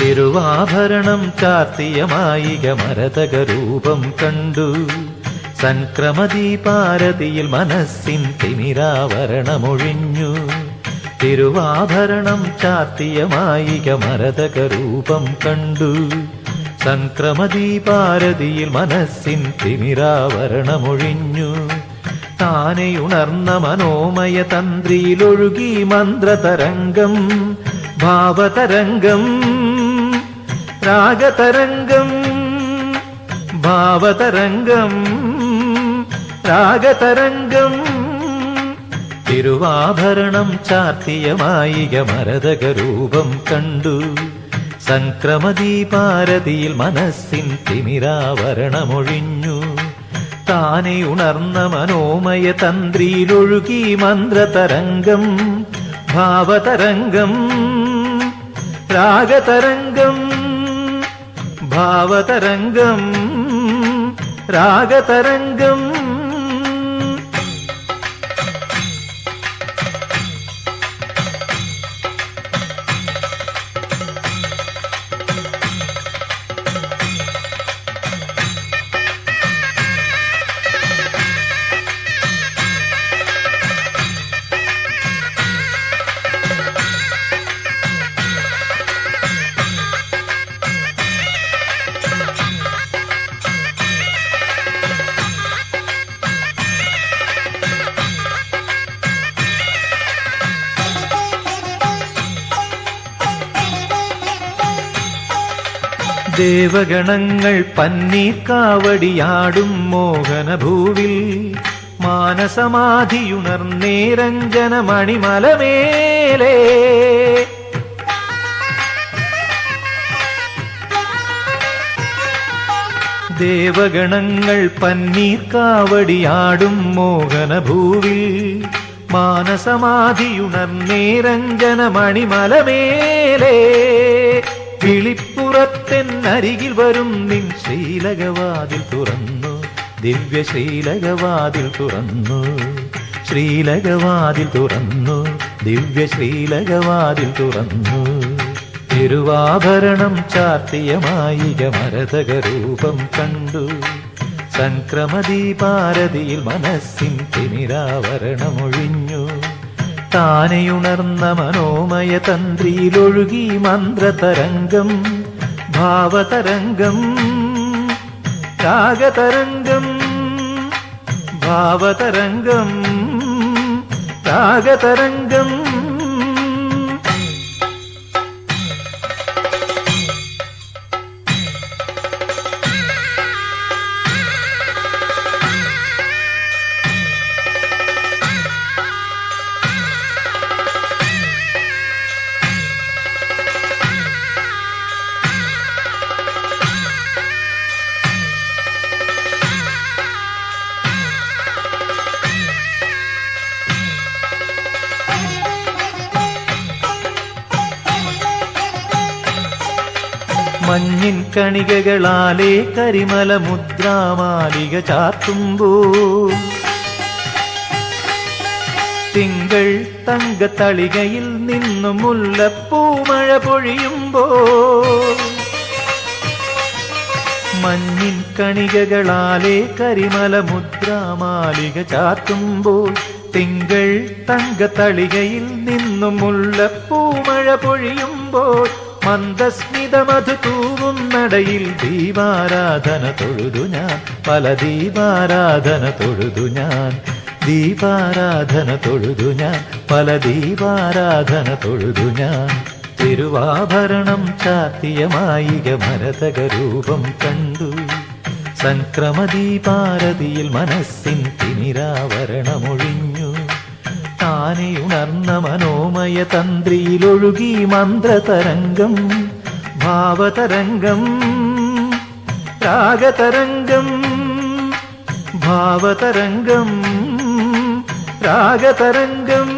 തിരുവാഭരണം ചാർത്തിയ മായിക മരതകരൂപം കണ്ടു. സംക്രമദീപാരതിയിൽ മനസ്സിൻ തിമിരാവരണമൊഴിഞ്ഞു. തിരുവാഭരണം ചാർത്തിയ മായിക മരതകരൂപം കണ്ടു. സംക്രമദീപാരതിയിൽ മനസ്സിൻ തിമിരാവരണമൊഴിഞ്ഞു. താനെയുണർന്ന മനോമയ തന്ത്രിയിലൊഴുകി മന്ത്രതരംഗം, ഭാവതരംഗം, രാഗതരംഗം, ഭാവതരംഗം, രാഗതരംഗം. തിരുവാഭരണം ചാർത്തിയ മായിക മരതകരൂപം കണ്ടു. സംക്രമദീപാരതിയിൽ മനസ്സിൻ തിമിരാവരണമൊഴിഞ്ഞു. താനെ ഉണർന്ന മനോമയ തന്ത്രിയിലൊഴുകി മന്ത്രതരംഗം, ഭാവതരംഗം, രാഗതരംഗം, ഭാവതരംഗം, രാഗതരംഗം. ദേവഗണങ്ങൾ പന്നീർക്കാവടിയാടും മോഹനഭൂവിൽ മാനസമാധിയുണർന്നേരഞ്ജന മണിമലമേലേ. ദേവഗണങ്ങൾ പന്നീർക്കാവടിയാടും മോഹനഭൂവിൽ മാനസമാധിയുണർന്നേരഞ്ജന മണിമലമേലേ. വിളിപ്പുറത്തെന്നരികിൽ വരും നിൻ ശ്രീലകവാതിൽ തുറന്നു, ദിവ്യ ശ്രീലകവാതിൽ തുറന്നു, ശ്രീലകവാതിൽ തുറന്നു, ദിവ്യ ശ്രീലകവാതിൽ തുറന്നു. തിരുവാഭരണം ചാർത്തിയ മായിക മരതകരൂപം കണ്ടു. സംക്രമദീപാരതിയിൽ മനസ്സിൻ തിമിരാവരണമൊഴിഞ്ഞു. താനെയുണർന്ന മനോമയ തന്ത്രിയിലൊഴുകി മന്ത്രതരംഗം, ഭാവതരംഗം, രാഗതരംഗം, ഭാവതരംഗം, രാഗതരംഗം. മഞ്ഞിൻ കണികകളാലേ കരിമല മുദ്രാമാലിക ചാർത്തുമ്പോൾ തിങ്കൾ തങ്കത്തളികയിൽ നിന്നും മുല്ലപ്പൂമഴ പൊഴിയുമ്പോൾ. മഞ്ഞിൻ കണികകളാലേ കരിമല മുദ്രാമാലിക ചാർത്തുമ്പോൾ തിങ്കൾ തങ്കത്തളികയിൽ നിന്നും മുല്ലപ്പൂമഴ പൊഴിയുമ്പോൾ. മന്ദസ്മിതമധു തൂവും നടയിൽ ദീപാരാധന തൊഴുതു ഞാൻ, പല ദീപാരാധന തൊഴുതു ഞാൻ, ദീപാരാധന തൊഴുതു ഞാൻ, പല ദീപാരാധന തൊഴുതു ഞാൻ. തിരുവാഭരണം ചാർത്തിയ മായിക മരതകരൂപം കണ്ടു. സംക്രമദീപാരതിയിൽ മനസ്സിൻ തിമിരാവരണമൊഴിഞ്ഞു. താനെയുണർന്ന മനോമയ തന്ത്രിയിലൊഴുകി മന്ത്രതരംഗം, ഭാവതരംഗം, രാഗതരംഗം, ഭാവതരംഗം, രാഗതരംഗം.